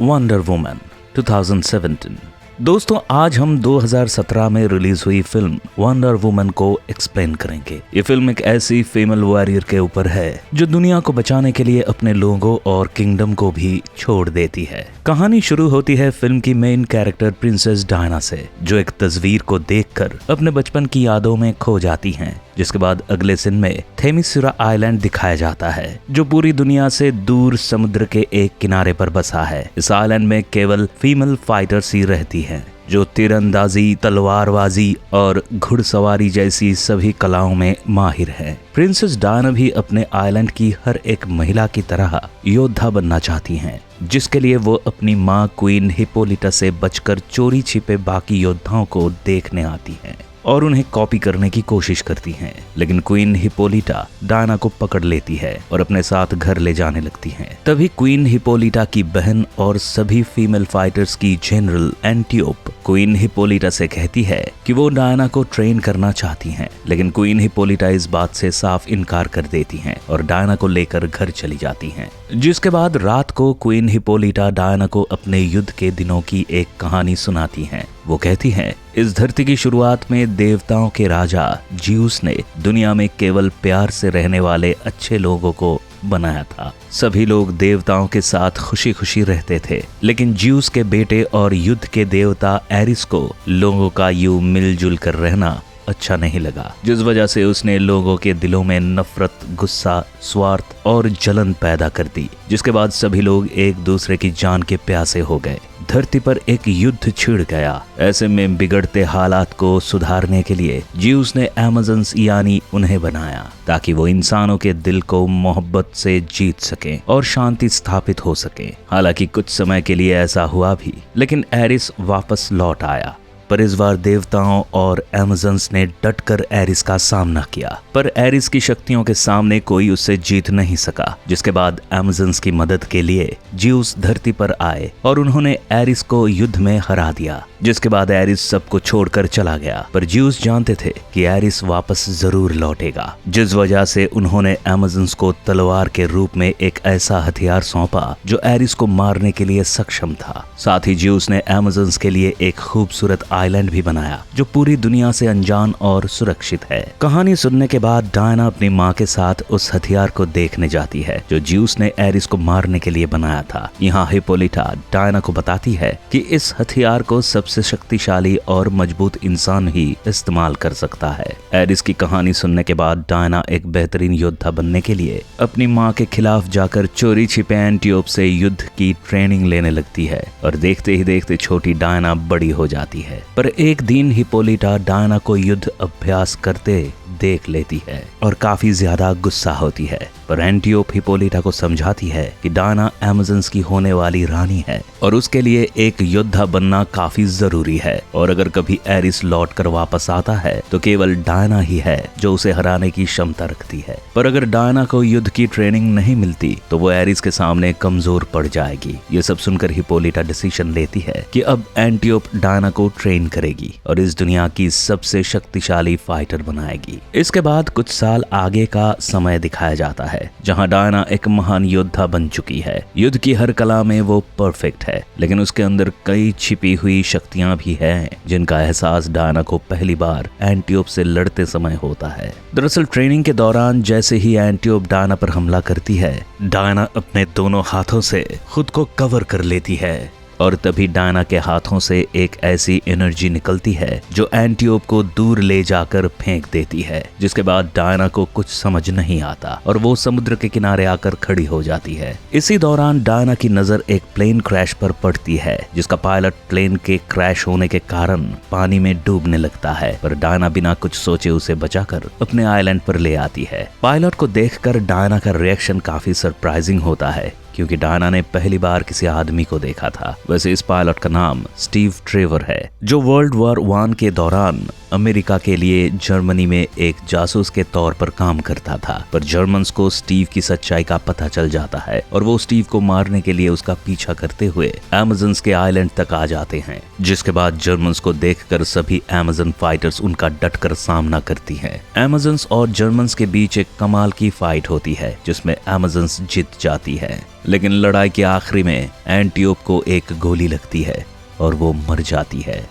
Wonder woman 2017। दोस्तों आज हम 2017 में रिलीज हुई फिल्म वंडर वुमन को एक्सप्लेन करेंगे। ये फिल्म एक ऐसी फीमेल वॉरियर के ऊपर है जो दुनिया को बचाने के लिए अपने लोगों और किंगडम को भी छोड़ देती है। कहानी शुरू होती है फिल्म की मेन कैरेक्टर प्रिंसेस डायना से, जो एक तस्वीर को देखकर अपने बचपन की यादों में खो जाती हैं। जिसके बाद अगले सीन में थेमिसिरा आइलैंड दिखाया जाता है, जो पूरी दुनिया से दूर समुद्र के एक किनारे पर बसा है। इस आइलैंड में केवल फीमेल फाइटर्स ही रहती हैं, जो तीरंदाजी, तलवारबाजी और घुड़सवारी जैसी सभी कलाओं में माहिर हैं। प्रिंसेस डायना भी अपने आइलैंड की हर एक महिला की तरह योद्धा बनना चाहती हैं, जिसके लिए वो अपनी माँ क्वीन हिप्पोलिटा से बचकर चोरी छिपे बाकी योद्धाओं को देखने आती हैं और उन्हें कॉपी करने की कोशिश करती हैं। लेकिन क्वीन हिप्पोलिटा डायना को पकड़ लेती है और अपने साथ घर ले जाने लगती हैं। तभी क्वीन हिप्पोलिटा की बहन और सभी फीमेल फाइटर्स की जनरल एंटियोप क्वीन हिप्पोलिटा से कहती है कि वो डायना को ट्रेन करना चाहती हैं। लेकिन क्वीन हिप्पोलिटा इस बात से साफ इनकार कर देती हैं और डायना को लेकर घर चली जाती हैं। जिसके बाद रात को क्वीन हिप्पोलिटा डायना को अपने युद्ध के दिनों की एक कहानी सुनाती हैं। वो कहती हैं, इस धरती की शुरुआत में देवताओं के राजा ज्यूस ने दुनिया में केवल प्यार से रहने वाले अच्छे लोगों को बनाया था। सभी लोग देवताओं के साथ खुशी खुशी रहते थे, लेकिन ज्यूस के बेटे और युद्ध के देवता एरिस को लोगों का यूं मिलजुल कर रहना अच्छा नहीं लगा, जिस वजह से उसने लोगों के दिलों में नफरत, गुस्सा, स्वार्थ और जलन पैदा कर दी। जिसके बाद सभी लोग एक दूसरे की जान के प्यासे हो गए। धरती पर एक युद्ध छिड़ गया। ऐसे में बिगड़ते हालात को सुधारने के लिए ज्यूस ने अमेज़न्स यानी उन्हें बनाया, ताकि वो इंसानों के दिल को मोहब्बत से जीत सकें और शांति स्थापित हो सके। हालांकि कुछ समय के लिए ऐसा हुआ भी, लेकिन एरिस वापस लौट आया। पर इस बार देवताओं और अमेज़न्स ने डटकर एरिस का सामना किया, पर एरिस की शक्तियों के सामने कोई उससे जीत नहीं सका। जिसके बाद अमेज़न्स की मदद के लिए ज्यूस धरती पर आए और उन्होंने एरिस को युद्ध में हरा दिया। जिसके बाद एरिस सबको छोड़कर चला गया, पर ज्यूस जानते थे कि एरिस वापस जरूर लौटेगा, जिस वजह से उन्होंने अमेज़न्स को तलवार के रूप में एक ऐसा हथियार सौंपा जो एरिस को मारने के लिए सक्षम था। साथ ही ज्यूस ने अमेज़न्स के लिए एक खूबसूरत आइलैंड भी बनाया, जो पूरी दुनिया से अनजान और सुरक्षित है। कहानी सुनने के बाद डायना अपनी माँ के साथ उस हथियार को देखने जाती है, जो ज्यूस ने एरिस को मारने के लिए बनाया था। यहाँ हिप्पोलिटा डायना को बताती है कि इस हथियार को सबसे शक्तिशाली और मजबूत इंसान ही इस्तेमाल कर सकता है। एरिस की कहानी सुनने के बाद डायना एक बेहतरीन योद्धा बनने के लिए अपनी माँ के खिलाफ जाकर चोरी छिपे एंटियोप से युद्ध की ट्रेनिंग लेने लगती है और देखते ही देखते छोटी डायना बड़ी हो जाती है। पर एक दिन हिप्पोलिटा डायना को युद्ध अभ्यास करते देख लेती है और काफी ज्यादा गुस्सा होती है। पर एंटियोप हिप्पोलिटा को समझाती है कि डायना अमेज़न्स की होने वाली रानी है और उसके लिए एक योद्धा बनना काफी जरूरी है, और अगर कभी एरिस लौट कर वापस आता है तो केवल डायना ही है जो उसे हराने की क्षमता रखती है। पर अगर डायना को युद्ध की ट्रेनिंग नहीं मिलती तो वो एरिस के सामने कमजोर पड़ जाएगी। ये सब सुनकर हिप्पोलिटा डिसीजन लेती है कि अब एंटियोप डायना को ट्रेन करेगी और इस दुनिया की सबसे शक्तिशाली फाइटर बनाएगी। इसके बाद कुछ साल आगे का समय दिखाया जाता है, जहां डायना एक महान योद्धा बन चुकी है। युद्ध की हर कला में वो परफेक्ट है, लेकिन उसके अंदर कई छिपी हुई शक्तियां भी हैं, जिनका एहसास डायना को पहली बार एंटियोप से लड़ते समय होता है। दरअसल ट्रेनिंग के दौरान जैसे ही एंटियोप डायना पर हमला करती है, डायना अपने दोनों हाथों से खुद को कवर कर लेती है और तभी डायना के हाथों से एक ऐसी एनर्जी निकलती है जो एंटियोप को दूर ले जाकर फेंक देती है। जिसके बाद डायना को कुछ समझ नहीं आता और वो समुद्र के किनारे आकर खड़ी हो जाती है। इसी दौरान डायना की नजर एक प्लेन क्रैश पर पड़ती है, जिसका पायलट प्लेन के क्रैश होने के कारण पानी में डूबने लगता है। पर डायना बिना कुछ सोचे उसे बचाकर अपने आइलैंड पर ले आती है। पायलट को देखकर डायना का रिएक्शन काफी सरप्राइजिंग होता है, क्योंकि डायना ने पहली बार किसी आदमी को देखा था। वैसे इस पायलट का नाम स्टीव ट्रेवर है, जो वर्ल्ड वॉर 1 के दौरान अमेरिका के लिए जर्मनी में एक जासूस के तौर पर काम करता था। पर जर्मन्स को स्टीव की सच्चाई का पता चल जाता है और वो स्टीव को मारने के लिए उसका पीछा करते हुए अमेज़न्स के आइलैंड तक आ जाते हैं। जिसके बाद जर्मन्स को देखकर सभी अमेज़न फाइटर्स उनका डटकर सामना करती हैं। अमेज़न्स और जर्मन्स के बीच एक कमाल की फाइट होती है, जिसमें अमेज़न्स जीत जाती है। लेकिन लड़ाई के आखिरी में एंटियोप को एक गोली लगती है और वो मर जाती है।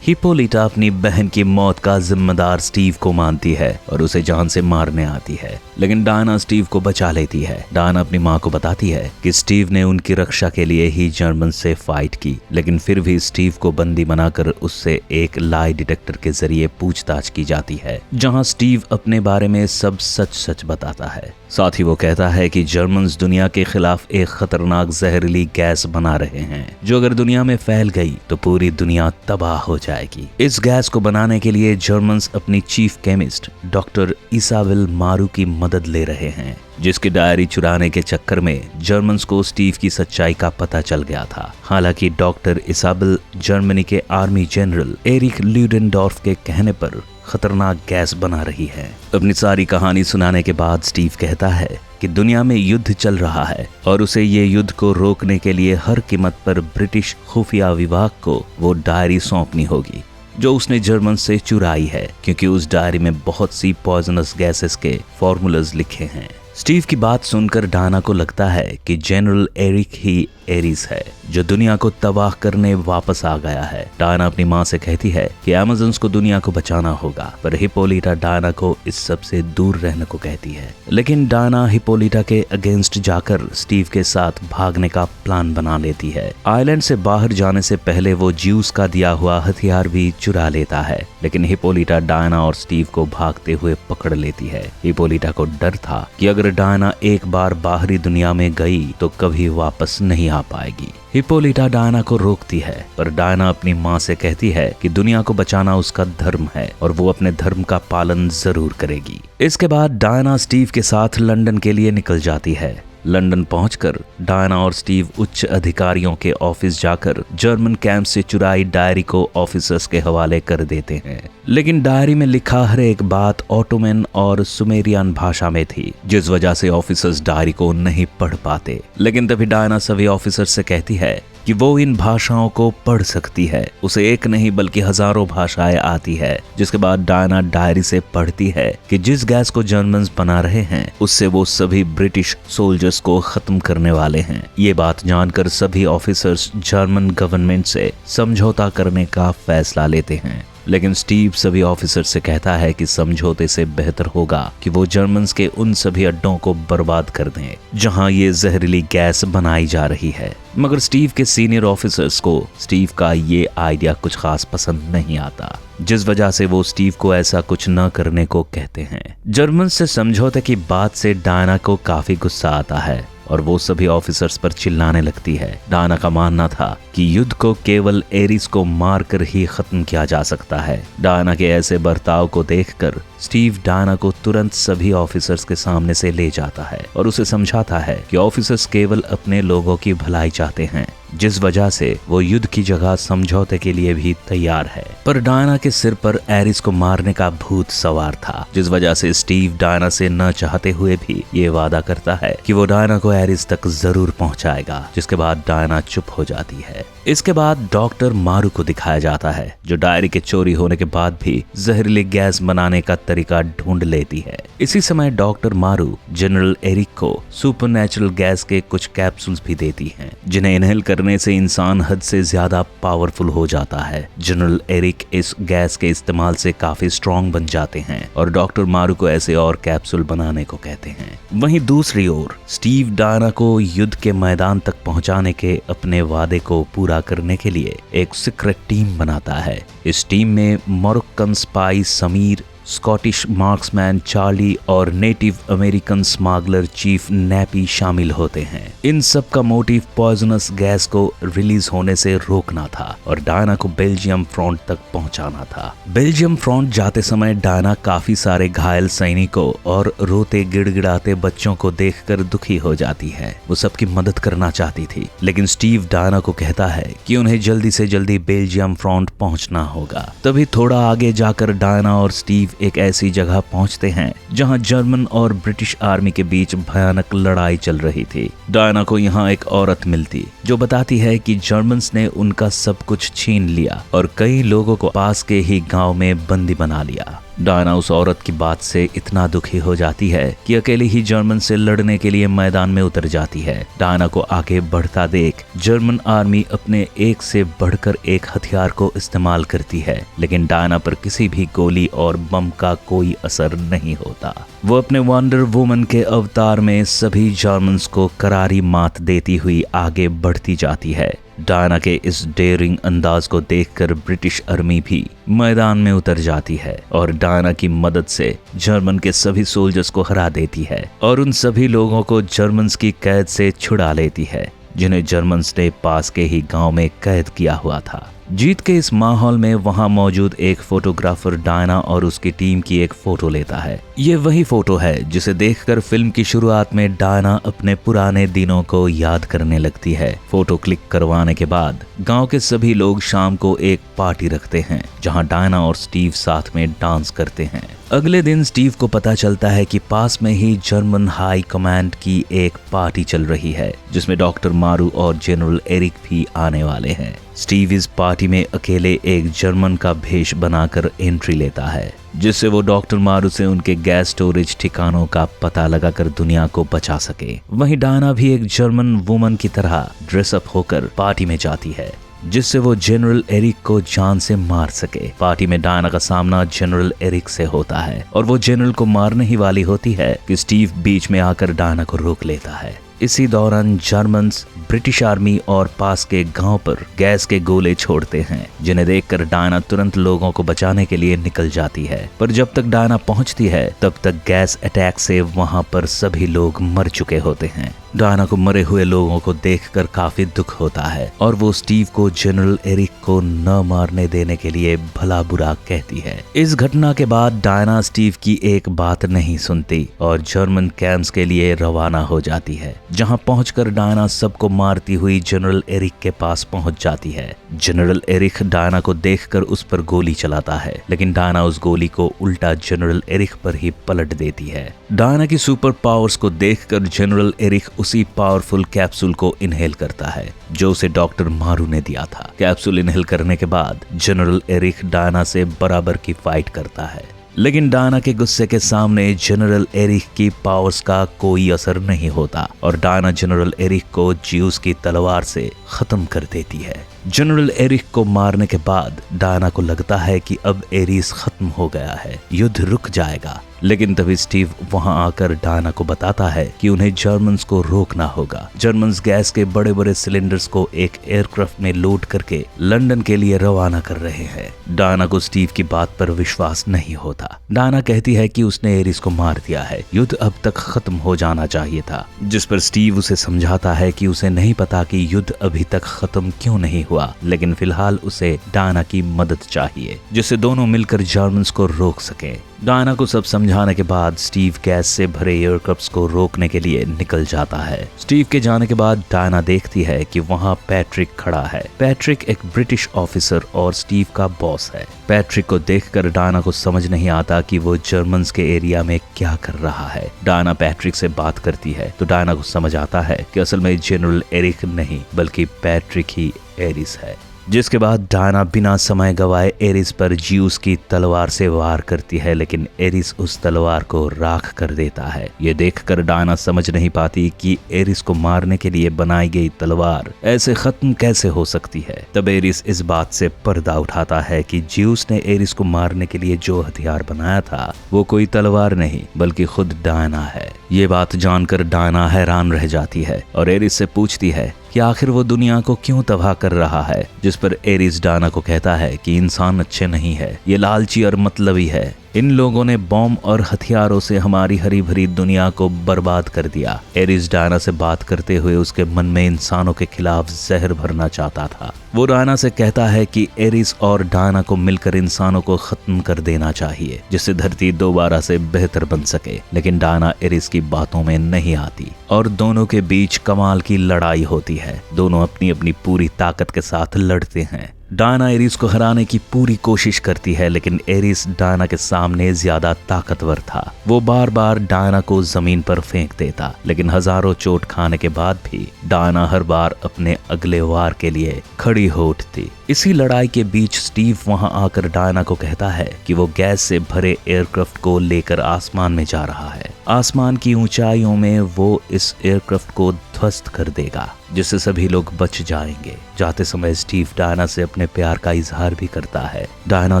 हिप्पोलिटा अपनी बहन की मौत का जिम्मेदार स्टीव को मानती है और उसे जान से मारने आती है, लेकिन डायना स्टीव को बचा लेती है। डायना अपनी माँ को बताती है कि स्टीव ने उनकी रक्षा के लिए ही जर्मन से फाइट की, लेकिन फिर भी स्टीव को बंदी बनाकर उससे एक लाई डिटेक्टर के जरिए पूछताछ की जाती है, जहां स्टीव अपने बारे में सब सच सच बताता है। साथ ही वो कहता है कि जर्मन्स दुनिया के खिलाफ एक खतरनाक जहरीली गैस बना रहे हैं, जो अगर दुनिया में फैल गई तो पूरी दुनिया तबाह हो जाएगी। इस गैस को बनाने के लिए जर्मन्स अपनी चीफ केमिस्ट डॉक्टर इसाबेल मारू की मदद ले रहे हैं, जिसकी डायरी चुराने के चक्कर में जर्मन्स को स्टीव की सच्चाई का पता चल गया था। हालांकि डॉक्टर इसाबेल जर्मनी के आर्मी जनरल एरिक ल्यूडेनडॉर्फ के कहने पर खतरनाक गैस बना रही है। अपनी सारी कहानी सुनाने के बाद स्टीव कहता है कि दुनिया में युद्ध चल रहा है और उसे ये युद्ध को रोकने के लिए हर कीमत पर ब्रिटिश खुफिया विभाग को वो डायरी सौंपनी होगी जो उसने जर्मन से चुराई है, क्योंकि उस डायरी में बहुत सी पॉइजनस गैसेस के फॉर्मूलाज लिखे हैं। स्टीव की बात सुनकर डायना को लगता है कि जनरल एरिक ही एरिस है जो दुनिया को तबाह करने वापस आ गया है। डायना अपनी माँ से कहती है कि अमेज़न्स को दुनिया को बचाना होगा, पर हिप्पोलिटा डायना को इस सब से दूर रहने को कहती है। लेकिन डायना हिप्पोलिटा के अगेंस्ट जाकर स्टीव के साथ भागने का प्लान बना लेती है। आइलैंड से बाहर जाने से पहले वो ज्यूस का दिया हुआ हथियार भी चुरा लेता है, लेकिन हिप्पोलिटा डायना और स्टीव को भागते हुए पकड़ लेती है। हिप्पोलिटा को डर था कि अगर डायना एक बार बाहरी दुनिया में गई तो कभी वापस नहीं आ पाएगी। हिप्पोलिटा डायना को रोकती है, पर डायना अपनी माँ से कहती है कि दुनिया को बचाना उसका धर्म है और वो अपने धर्म का पालन जरूर करेगी। इसके बाद डायना स्टीव के साथ लंदन के लिए निकल जाती है। लंदन पहुंचकर डायना और स्टीव उच्च अधिकारियों के ऑफिस जाकर जर्मन कैंप से चुराई डायरी को ऑफिसर्स के हवाले कर देते हैं, लेकिन डायरी में लिखा हर एक बात ऑटोमन और सुमेरियन भाषा में थी, जिस वजह से ऑफिसर्स डायरी को नहीं पढ़ पाते। लेकिन तभी डायना सभी ऑफिसर्स से कहती है कि वो इन भाषाओं को पढ़ सकती है। उसे एक नहीं बल्कि हजारों भाषाएं आती है। जिसके बाद डायना डायरी से पढ़ती है कि जिस गैस को जर्मन्स बना रहे हैं उससे वो सभी ब्रिटिश सोल्जर्स को खत्म करने वाले हैं। ये बात जानकर सभी ऑफिसर्स जर्मन गवर्नमेंट से समझौता करने का फैसला लेते हैं, लेकिन स्टीव सभी ऑफिसर से कहता है कि समझौते से बेहतर होगा कि वो जर्मन्स के उन सभी अड्डों को बर्बाद कर दें जहां ये जहरीली गैस बनाई जा रही है। मगर स्टीव के सीनियर ऑफिसर्स को स्टीव का ये आइडिया कुछ खास पसंद नहीं आता, जिस वजह से वो स्टीव को ऐसा कुछ न करने को कहते हैं। जर्मन से समझौते की बात से डायना को काफी गुस्सा आता है और वो सभी ऑफिसर्स पर चिल्लाने लगती है। डायना का मानना था कि युद्ध को केवल एरिस को मारकर ही खत्म किया जा सकता है। डायना के ऐसे बर्ताव को देखकर स्टीव डायना को तुरंत सभी ऑफिसर्स के सामने से ले जाता है और उसे समझाता है कि ऑफिसर्स केवल अपने लोगों की भलाई चाहते हैं, जिस वजह से वो युद्ध की जगह समझौते के लिए भी तैयार है। पर डायना के सिर पर एरिस को मारने का भूत सवार था, जिस वजह से स्टीव डायना से न चाहते हुए भी ये वादा करता है कि वो डायना को एरिस तक जरूर पहुंचाएगा। जिसके बाद डायना चुप हो जाती है। इसके बाद डॉक्टर मारू को दिखाया जाता है, जो डायरी के चोरी होने के बाद भी जहरीली गैस बनाने का तरीका ढूंढ लेती है। इसी समय डॉक्टर मारू जनरल एरिक को सुपरनैचुरल गैस के कुछ कैप्सूल्स भी देती हैं, जिन्हें इनहेल करने से इंसान हद से ज्यादा पावरफुल हो जाता है। जनरल एरिक इस गैस के इस्तेमाल से काफी स्ट्रॉन्ग बन जाते हैं और डॉक्टर मारू को ऐसे और कैप्सूल बनाने को कहते हैं। वहीं दूसरी ओर स्टीव डायना को युद्ध के मैदान तक पहुंचाने के अपने वादे को पूरा करने के लिए एक सीक्रेट टीम बनाता है। इस टीम में Moroccan spy Samir, Scottish marksman Charlie और native American smuggler chief Nappy शामिल होते हैं। इन सब का मोटिव पॉइजनस गैस को रिलीज होने से रोकना था और डायना को बेल्जियम फ्रंट तक पहुंचाना था। बेल्जियम फ्रंट जाते समय डायना काफी सारे घायल सैनिकों और रोते गिड़गिड़ाते बच्चों को देखकर दुखी हो जाती है। वो सबकी मदद करना चाहती थी, लेकिन स्टीव डायना को कहता है कि उन्हें जल्दी से जल्दी बेल्जियम फ्रंट पहुंचना होगा। तभी थोड़ा आगे जाकर डायना और स्टीव एक ऐसी जगह पहुंचते हैं जहां जर्मन और ब्रिटिश आर्मी के बीच भयानक लड़ाई चल रही थी। डायना को यहां एक औरत मिलती जो बताती है कि जर्मन्स ने उनका सब कुछ छीन लिया और कई लोगों को पास के ही गांव में बंदी बना लिया। डायना उस औरत की बात से इतना दुखी हो जाती है कि अकेली ही जर्मन से लड़ने के लिए मैदान में उतर जाती है। डायना को आगे बढ़ता देख जर्मन आर्मी अपने एक से बढ़कर एक हथियार को इस्तेमाल करती है, लेकिन डायना पर किसी भी गोली और बम का कोई असर नहीं होता। वो अपने वंडर वुमन के अवतार में सभी जर्मन्स को करारी मात देती हुई आगे बढ़ती जाती है। डायना के इस डेयरिंग अंदाज को देखकर ब्रिटिश आर्मी भी मैदान में उतर जाती है और डायना की मदद से जर्मन के सभी सोल्जर्स को हरा देती है और उन सभी लोगों को जर्मन्स की कैद से छुड़ा लेती है जिन्हें जर्मन्स ने पास के ही गांव में कैद किया हुआ था। जीत के इस माहौल में वहां मौजूद एक फोटोग्राफर डायना और उसकी टीम की एक फोटो लेता है। ये वही फोटो है जिसे देखकर फिल्म की शुरुआत में डायना अपने पुराने दिनों को याद करने लगती है। फोटो क्लिक करवाने के बाद गांव के सभी लोग शाम को एक पार्टी रखते हैं जहां डायना और स्टीव साथ में डांस करते हैं। अगले दिन स्टीव को पता चलता है कि पास में ही जर्मन हाई कमांड की एक पार्टी चल रही है जिसमें डॉक्टर मारू और जनरल एरिक भी आने वाले हैं। स्टीव इस पार्टी में अकेले एक जर्मन का भेष बनाकर एंट्री लेता है जिससे वो डॉक्टर मारू से उनके गैस स्टोरेज ठिकानों का पता लगाकर दुनिया को बचा सके। वहीं डायना भी एक जर्मन वुमन की तरह ड्रेसअप होकर पार्टी में जाती है जिससे वो जनरल एरिक को जान से मार सके। पार्टी में डायना का सामना जनरल एरिक से होता है और वो जनरल को मारने ही वाली होती है कि स्टीव बीच में आकर डायना को रोक लेता है। इसी दौरान जर्मन्स ब्रिटिश आर्मी और पास के गांव पर गैस के गोले छोड़ते हैं जिन्हें देखकर डायना तुरंत लोगों को बचाने के लिए निकल जाती है, पर जब तक डायना पहुंचती है तब तक गैस अटैक से वहां पर सभी लोग मर चुके होते हैं। डायना को मरे हुए लोगों को देखकर काफी दुख होता है और वो स्टीव को जनरल एरिक को न मारने देने के लिए भला बुरा कहती है। इस घटना के बाद डायना स्टीव की एक बात नहीं सुनती और जर्मन कैंप्स के लिए रवाना हो जाती है, जहां पहुंचकर डायना सबको मारती हुई जनरल एरिक के पास पहुंच जाती है। जनरल एरिक डायना को देखकर उस पर गोली चलाता है, लेकिन डायना उस गोली को उल्टा जनरल एरिक पर ही पलट देती है। डायना की सुपर पावर्स को देखकर जनरल एरिक उसी पावरफुल कैप्सूल को इनहेल करता है जो उसे डॉक्टर मारू ने दिया था। कैप्सूल इनहेल करने के बाद जनरल एरिक डायना से बराबर की फाइट करता है, लेकिन डायना के गुस्से के सामने जनरल एरिक की पावर्स का कोई असर नहीं होता और डायना जनरल एरिक को ज्यूस की तलवार से खत्म कर देती है। जनरल एरिक को मारने के बाद डायना को लगता है कि अब एरिस खत्म हो गया है, युद्ध रुक जाएगा, लेकिन तभी स्टीव वहां आकर डायना को बताता है कि उन्हें जर्मन्स को रोकना होगा। जर्मन्स गैस के बड़े बड़े सिलेंडर्स को एक एयरक्राफ्ट में लोड करके लंदन के लिए रवाना कर रहे हैं। डायना को स्टीव की बात पर विश्वास नहीं होता। डायना कहती है कि उसने एरिस को मार दिया है, युद्ध अब तक खत्म हो जाना चाहिए था, जिस पर स्टीव उसे समझाता है कि उसे नहीं पता कि युद्ध अभी तक खत्म क्यों नहीं हुआ, लेकिन फिलहाल उसे डायना की मदद चाहिए जिससे दोनों मिलकर जर्मन्स को रोक सके। डायना को सब समझाने के बाद स्टीव गैस से भरे एयरक्राफ्ट्स को रोकने के लिए निकल जाता है। स्टीव के जाने के बाद डायना देखती है कि वहां पैट्रिक खड़ा है। पैट्रिक एक ब्रिटिश ऑफिसर और स्टीव का बॉस है। पैट्रिक को देखकर डायना को समझ नहीं आता कि वो जर्मन्स के एरिया में क्या कर रहा है। डायना पैट्रिक से बात करती है तो डायना को समझ आता है कि असल में जनरल एरिक नहीं बल्कि पैट्रिक ही एरिस है, जिसके बाद डायना बिना समय गवाए एरिस पर ज्यूस की तलवार से वार करती है, लेकिन एरिस उस तलवार को राख कर देता है। ये देखकर डायना समझ नहीं पाती कि एरिस को मारने के लिए बनाई गई तलवार ऐसे खत्म कैसे हो सकती है। तब एरिस इस बात से पर्दा उठाता है कि ज्यूस ने एरिस को मारने के लिए जो हथियार बनाया था वो कोई तलवार नहीं बल्कि खुद डायना है। ये बात जानकर डायना हैरान रह जाती है और एरिस से पूछती है कि आखिर वो दुनिया को क्यों तबाह कर रहा है, जिस पर एरिस डायना को कहता है कि इंसान अच्छे नहीं है, ये लालची और मतलबी है। इन लोगों ने बॉम्ब और हथियारों से हमारी हरी भरी दुनिया को बर्बाद कर दिया। एरिस डायना से बात करते हुए उसके मन में इंसानों के खिलाफ जहर भरना चाहता था। वो डायना से कहता है कि एरिस और डायना को मिलकर इंसानों को खत्म कर देना चाहिए जिससे धरती दोबारा से बेहतर बन सके, लेकिन डायना एरिस की बातों में नहीं आती और दोनों के बीच कमाल की लड़ाई होती है। दोनों अपनी अपनी पूरी ताकत के साथ लड़ते हैं। डायना एरिस को हराने की पूरी कोशिश करती है, लेकिन एरिस डायना के सामने ज्यादा ताकतवर था। वो बार बार डायना को जमीन पर फेंक देता, लेकिन हजारों चोट खाने के बाद भी डायना हर बार अपने अगले वार के लिए खड़ी हो उठती। इसी लड़ाई के बीच स्टीव वहां आकर डायना को कहता है कि वो गैस से भरे एयरक्राफ्ट को लेकर आसमान में जा रहा है। आसमान की ऊंचाइयों में वो इस एयरक्राफ्ट को ध्वस्त कर देगा, जिससे सभी लोग बच जाएंगे। जाते समय स्टीव डायना से अपने प्यार का इजहार भी करता है। डायना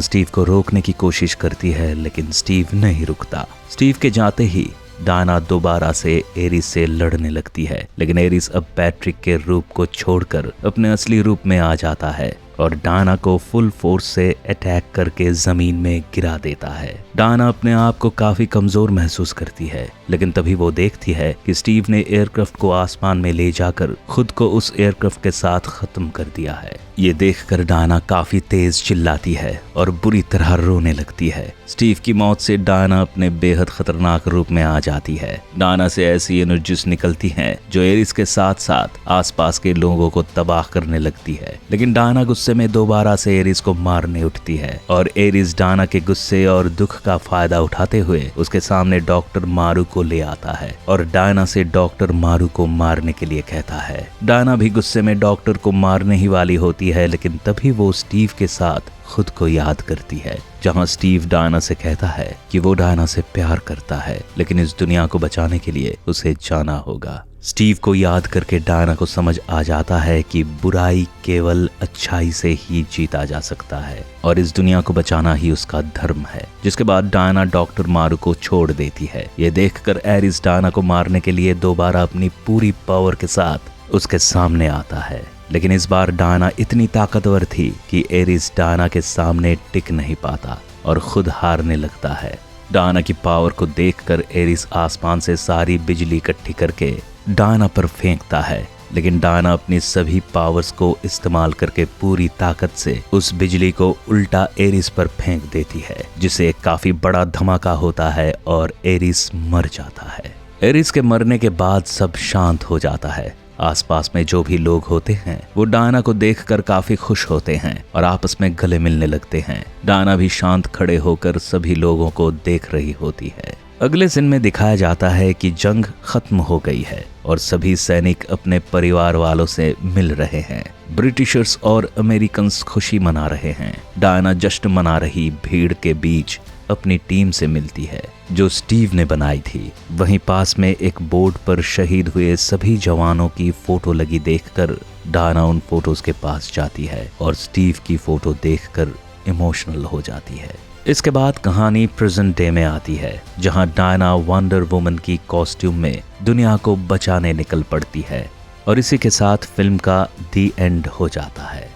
स्टीव को रोकने की कोशिश करती है, लेकिन स्टीव नहीं रुकता। स्टीव के जाते ही डायना दोबारा से एरिस से लड़ने लगती है, लेकिन एरिस अब पैट्रिक के रूप को छोड़कर अपने असली रूप में आ जाता है और डायना को फुल फोर्स से अटैक करके जमीन में गिरा देता है। डायना अपने आप को काफी कमजोर महसूस करती है, लेकिन तभी वो देखती है कि स्टीव ने एयरक्राफ्ट को आसमान में ले जाकर खुद को उस एयरक्राफ्ट के साथ खत्म कर दिया है। ये देखकर डायना काफी तेज चिल्लाती है और बुरी तरह रोने लगती है। स्टीव की मौत से डायना अपने बेहद खतरनाक रूप में आ जाती है। डायना से ऐसी एनर्जीज निकलती हैं जो एरिस के साथ साथ आसपास के लोगों को तबाह करने लगती है, लेकिन डायना गुस्से में दोबारा से एरिस को मारने उठती है और एरिस डायना के गुस्से और दुख का फायदा उठाते हुए उसके सामने डॉक्टर मारू को ले आता है और डायना से डॉक्टर मारू को मारने के लिए कहता है। डायना भी गुस्से में डॉक्टर को मारने ही वाली होती है, लेकिन तभी वो स्टीव के साथ खुद को याद करती है, जहां स्टीव डायना से कहता है कि वो डायना से प्यार करता है, लेकिन इस दुनिया को बचाने के लिए उसे जाना होगा। स्टीव को याद करके डायना को समझ आ जाता है कि बुराई केवल अच्छाई से ही जीता जा सकता है और इस दुनिया को बचाना ही उसका धर्म है। जिसके बाद डायना डॉक्टर मारू को छोड़ देती है। ये देखकर एरिस डायना को मारने के लिए दोबारा अपनी पूरी पावर के साथ उसके सामने आता है, लेकिन इस बार डायना इतनी ताकतवर थी कि एरिस डायना के सामने टिक नहीं पाता और खुद हारने लगता है। डायना की पावर को देखकर एरिस आसमान से सारी बिजली इकट्ठी करके डायना पर फेंकता है, लेकिन डायना अपनी सभी पावर्स को इस्तेमाल करके पूरी ताकत से उस बिजली को उल्टा एरिस पर फेंक देती है, जिससे एक काफी बड़ा धमाका होता है और एरिस मर जाता है। एरिस के मरने के बाद सब शांत हो जाता है। आसपास में जो भी लोग होते हैं वो डायना को देखकर काफी खुश होते हैं और आपस में गले मिलने लगते हैं। डायना भी शांत खड़े होकर सभी लोगों को देख रही होती है। अगले सीन में दिखाया जाता है कि जंग खत्म हो गई है और सभी सैनिक अपने परिवार वालों से मिल रहे हैं। ब्रिटिशर्स और अमेरिकन्स खुशी मना रहे हैं। डायना जश्न मना रही भीड़ के बीच अपनी टीम से मिलती है जो स्टीव ने बनाई थी। वहीं पास में एक बोर्ड पर शहीद हुए सभी जवानों की फोटो लगी देखकर डायना उन फोटोज के पास जाती है और स्टीव की फोटो देखकर इमोशनल हो जाती है। इसके बाद कहानी प्रेजेंट डे में आती है, जहां डायना वंडर वुमन की कॉस्ट्यूम में दुनिया को बचाने निकल पड़ती है और इसी के साथ फिल्म का दी एंड हो जाता है।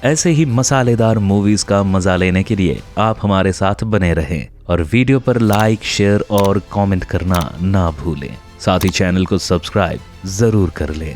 ऐसे ही मसालेदार मूवीज का मजा लेने के लिए आप हमारे साथ बने रहें और वीडियो पर लाइक, शेयर और कमेंट करना ना भूलें। साथ ही चैनल को सब्सक्राइब जरूर कर लें।